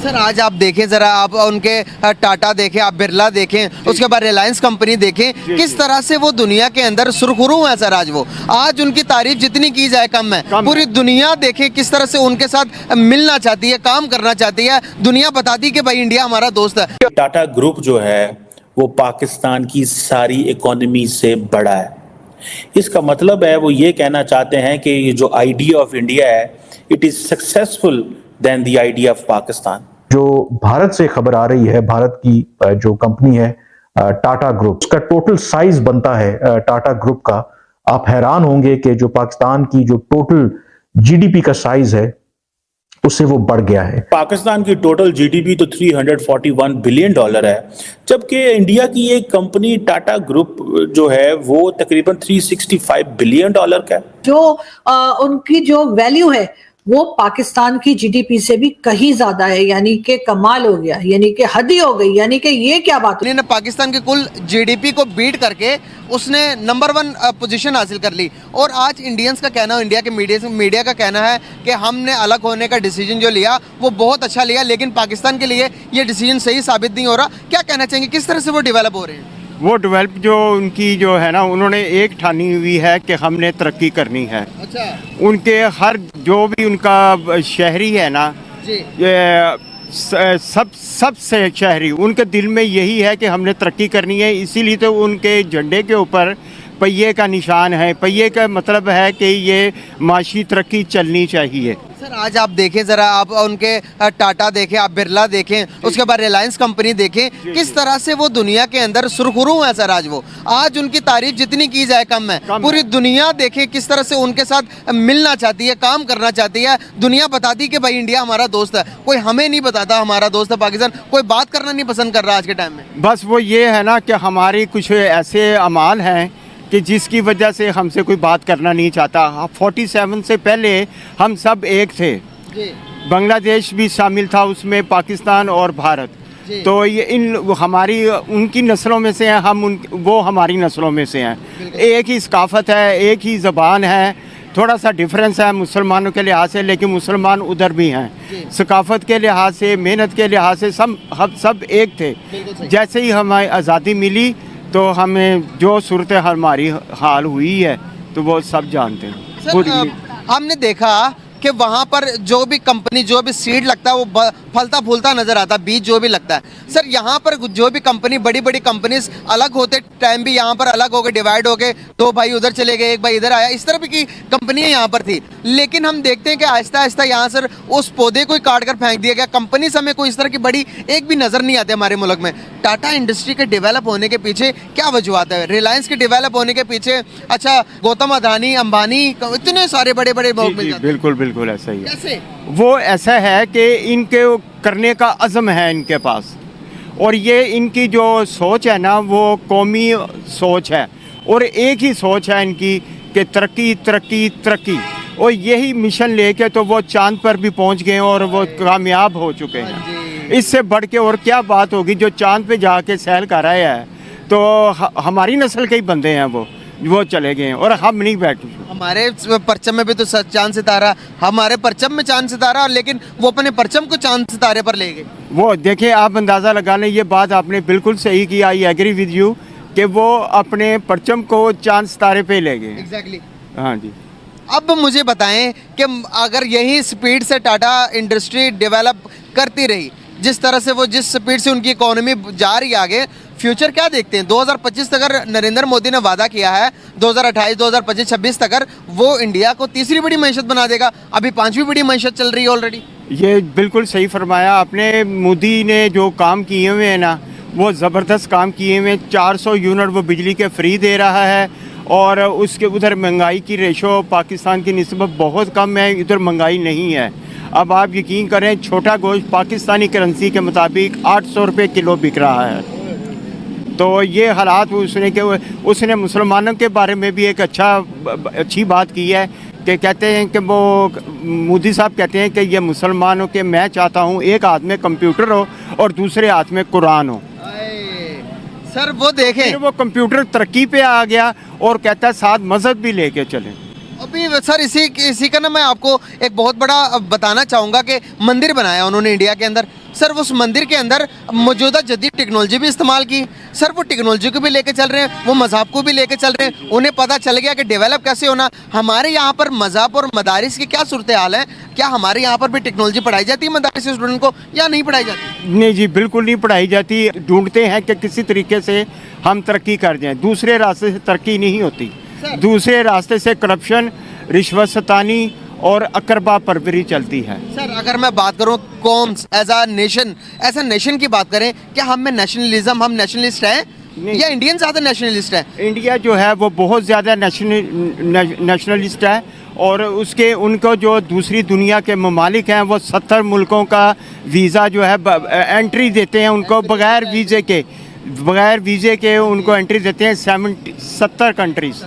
Sir आज आप देखें जरा, आप उनके टाटा देखें, आप बिरला देखें, उसके बाद रिलायंस कंपनी देखें, किस तरह से वो दुनिया के अंदर सुरखुरू है। सर आज उनकी तारीफ जितनी की जाए कम है। पूरी दुनिया देखें किस तरह से उनके साथ मिलना चाहती है, काम करना चाहती है। दुनिया बताती कि भाई इंडिया हमारा दोस्त है। टाटा ग्रुप जो है वो पाकिस्तान की सारी इकोनॉमी से बड़ा है। इसका मतलब है वो ये कहना चाहते हैं कि ये जो आइडिया ऑफ इंडिया है it is successful then the idea of Pakistan. जो भारत से खबर आ रही है, भारत की जो कंपनी है टाटा ग्रुप, उसका टोटल साइज बनता है टाटा ग्रुप का, आप हैरान होंगे कि जो पाकिस्तान की जो टोटल जीडीपी का साइज है उससे वो बढ़ गया है। पाकिस्तान की टोटल जीडीपी तो $341 बिलियन है, जबकि इंडिया की एक कंपनी टाटा ग्रुप जो है वो तकरीबन $365 बिलियन का है। जो उनकी जो वैल्यू है वो पाकिस्तान की जीडीपी से भी कहीं ज्यादा है, यानी कि कमाल हो गया, यानी कि हद ही हो गई, यानी कि ये क्या बात है। पाकिस्तान के कुल जीडीपी को बीट करके उसने नंबर 1 पोजीशन हासिल कर ली। और आज इंडियंस का कहना, इंडिया के मीडिया का कहना है कि हमने अलग होने का डिसीजन जो लिया वो बहुत अच्छा लिया, लेकिन पाकिस्तान के लिए ये डिसीजन सही साबित नहीं हो रहा। क्या कहना चाहेंगे, किस तरह से वो डेवलप हो रहे हैं? वो डेवलप जो उनकी जो है ना, उन्होंने एक ठानी हुई है कि हमने तरक्की करनी है। अच्छा। उनके हर जो भी उनका शहरी है ना जी। सबसे शहरी उनके दिल में यही है कि हमने तरक्की करनी है। इसीलिए तो उनके झंडे के ऊपर पहिए का निशान है। पहिए का मतलब है कि ये माशी तरक्की चलनी चाहिए। सर आज आप देखें जरा, आप उनके टाटा देखें, आप बिरला देखें, उसके बाद रिलायंस कंपनी देखें, किस तरह से वो दुनिया के अंदर सुरखुरू है। सर आज उनकी तारीफ जितनी की जाए कम है। पूरी दुनिया देखें किस तरह से उनके साथ मिलना चाहती है, काम करना चाहती है। दुनिया बताती कि भाई इंडिया हमारा दोस्त है। कोई हमें नहीं बताता हमारा दोस्त है पाकिस्तान, कोई बात करना नहीं पसंद कर रहा आज के टाइम में। बस वो ये है ना कि हमारी कुछ ऐसे अमाल हैं कि जिसकी वजह से हमसे कोई बात करना नहीं चाहता। 47 से पहले हम सब एक थे, बांग्लादेश भी शामिल था उसमें, पाकिस्तान और भारत। तो ये हमारी उनकी नस्लों में से हैं, वो हमारी नस्लों में से हैं। एक ही सकाफत है, एक ही ज़बान है, थोड़ा सा डिफरेंस है मुसलमानों के लिहाज से, लेकिन मुसलमान उधर भी हैं। सकाफत के लिहाज से, मेहनत के लिहाज से हम सब एक थे। जैसे ही हमें आज़ादी मिली तो हमें जो सूरत हमारी हाल हुई है तो वो सब जानते हैं। हमने देखा कि वहाँ पर जो भी कंपनी, जो भी सीड लगता है वो फलता फूलता नजर आता है, बीज जो भी लगता है। सर यहाँ पर जो भी कंपनी, बड़ी बड़ी कंपनीज अलग होते टाइम भी यहाँ पर अलग हो गए, डिवाइड हो गए। 2 भाई उधर चले गए, 1 भाई इधर आया, इस तरह की कंपनियाँ यहाँ पर थी। लेकिन हम देखते हैं कि आहिस्ता आहिस्ता यहाँ सर उस पौधे को काट कर फेंक दिया गया। कंपनी हमें कोई इस तरह की बड़ी एक भी नजर नहीं आती हमारे मुल्क में। टाटा इंडस्ट्री के डेवलप होने के पीछे क्या वजूहत है? रिलायंस के डेवलप होने के पीछे अच्छा गौतम अदानी, अंबानी, इतने सारे बड़े बड़े लोग मिल जाते हैं। बिल्कुल ऐसा ही है। कैसे? वो ऐसा है कि इनके करने का अज़म है इनके पास, और ये इनकी जो सोच है ना वो कौमी सोच है, और एक ही सोच है इनकी कि तरक्की तरक्की तरक्की। और यही मिशन लेके तो वो चांद पर भी पहुंच गए और वो कामयाब हो चुके हैं। इससे बढ़ के और क्या बात होगी? जो चांद पे जाके सैर कर रहे हैं तो हमारी नस्ल के ही बंदे हैं, वो चले गए हैं और हम नहीं बैठे। हमारे परचम में भी तो चांद सितारा, हमारे परचम में चांद सितारा, लेकिन वो अपने परचम को चांद सितारे पर ले गए। वो देखिए, आप अंदाज़ा लगा लें, ये बात आपने बिल्कुल सही की। आई एग्री विद यू कि वो अपने परचम को चांद सितारे पे ले गए। एग्जैक्टली। हाँ जी। अब मुझे बताएं कि अगर यही स्पीड से टाटा इंडस्ट्री डेवलप करती रही, जिस तरह से वो, जिस स्पीड से उनकी इकोनॉमी जा रही है आगे, फ्यूचर क्या देखते हैं? 2025 तक अगर नरेंद्र मोदी ने वादा किया है 2028, 2025, 26 तक वो इंडिया को तीसरी बड़ी मैशत बना देगा। अभी 5वीं बड़ी मैशत चल रही है ऑलरेडी। ये बिल्कुल सही फरमाया आपने। मोदी ने जो काम किए हुए हैं ना, वो ज़बरदस्त काम किए हुए हैं। 400 यूनिट वो बिजली के फ्री दे रहा है, और उसके उधर महंगाई की रेशो पाकिस्तान की निस्बत बहुत कम है, इधर महंगाई नहीं है। अब आप यकीन करें, छोटा गोश्त पाकिस्तानी करेंसी के मुताबिक 800 रुपये किलो बिक रहा है। तो ये हालात उसने मुसलमानों के बारे में भी एक अच्छी बात की है कि कहते हैं कि वो मोदी साहब कहते हैं कि ये मुसलमानों के, मैं चाहता हूँ एक हाथ में कंप्यूटर हो और दूसरे हाथ में कुरान हो। सर वो देखें, वो कंप्यूटर तरक्की पे आ गया और कहता है साथ मजहब भी लेके चलें। अभी सर इसी का ना मैं आपको एक बहुत बड़ा बताना चाहूँगा कि मंदिर बनाया उन्होंने इंडिया के अंदर। सर उस मंदिर के अंदर मौजूदा जदीद टेक्नोलॉजी भी इस्तेमाल की, सर वो टेक्नोलॉजी को भी लेके चल रहे हैं, वो मज़हब को भी लेके चल रहे हैं, उन्हें पता चल गया कि डेवलप कैसे होना। हमारे यहाँ पर मज़हब और मदारिस की क्या सूरत हाल है? क्या हमारे यहाँ पर भी टेक्नोलॉजी पढ़ाई जाती है मदारिस के स्टूडेंट को या नहीं पढ़ाई जाती? नहीं जी, बिल्कुल नहीं पढ़ाई जाती। ढूंढते हैं कि किसी तरीके से हम तरक्की कर जाएं, दूसरे रास्ते से तरक्की नहीं होती। दूसरे रास्ते से करप्शन, रिश्वत सतानी और अकरबा परवरी चलती है। सर अगर मैं बात करूं कॉम्स एज अ नेशन की बात करें, क्या हम में नेशनलिज्म, हम नेशनलिस्ट हैं या इंडियन ज़्यादा नेशनलिस्ट है? इंडिया जो है वो बहुत ज़्यादा नेशनलिस्ट है, और उसके उनको जो दूसरी दुनिया के ममालिक हैं वो 70 मुल्कों का वीज़ा जो है एंट्री देते हैं उनको बग़ैर वीज़े के उनको एंट्री देते हैं 70 कंट्रीज़।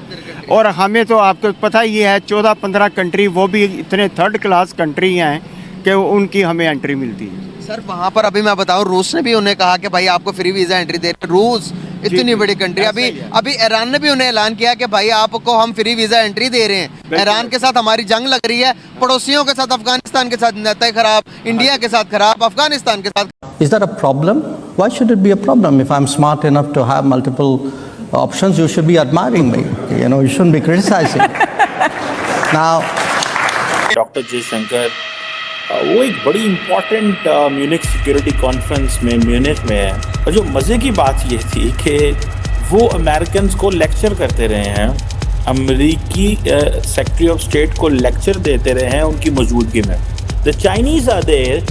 और हमें तो आपको पता ही है 14-15 कंट्री, वो भी इतने थर्ड क्लास कंट्री हैं कि उनकी हमें एंट्री मिलती है। सर वहाँ पर अभी मैं बताऊँ रूस ने भी उन्हें कहा कि भाई आपको फ्री वीज़ा एंट्री दे रहे हैं। रूस इतनी बड़ी कंट्री, अभी ईरान ने भी उन्हें ऐलान किया कि भाई आपको हम फ्री वीज़ा एंट्री दे रहे हैं। ईरान के साथ हमारी जंग लग रही है, पड़ोसियों के साथ, अफगानिस्तान के साथ नाते खराब, इंडिया के साथ खराब, अफगानिस्तान के साथ। Is that a problem? Why should it be a problem? If I'm smart enough to have multiple options, you should be admiring me. You know, you shouldn't be criticizing. Now, doctor Jaishankar वो एक बड़ी important Munich security conference में Munich में है, और जो मज़े की बात ये थी कि वो अमेरिकन को लेक्चर करते रहे हैं, अमेरिकी सेक्रेटरी ऑफ स्टेट को लेक्चर देते रहे हैं उनकी मौजूदगी में। The Chinese are there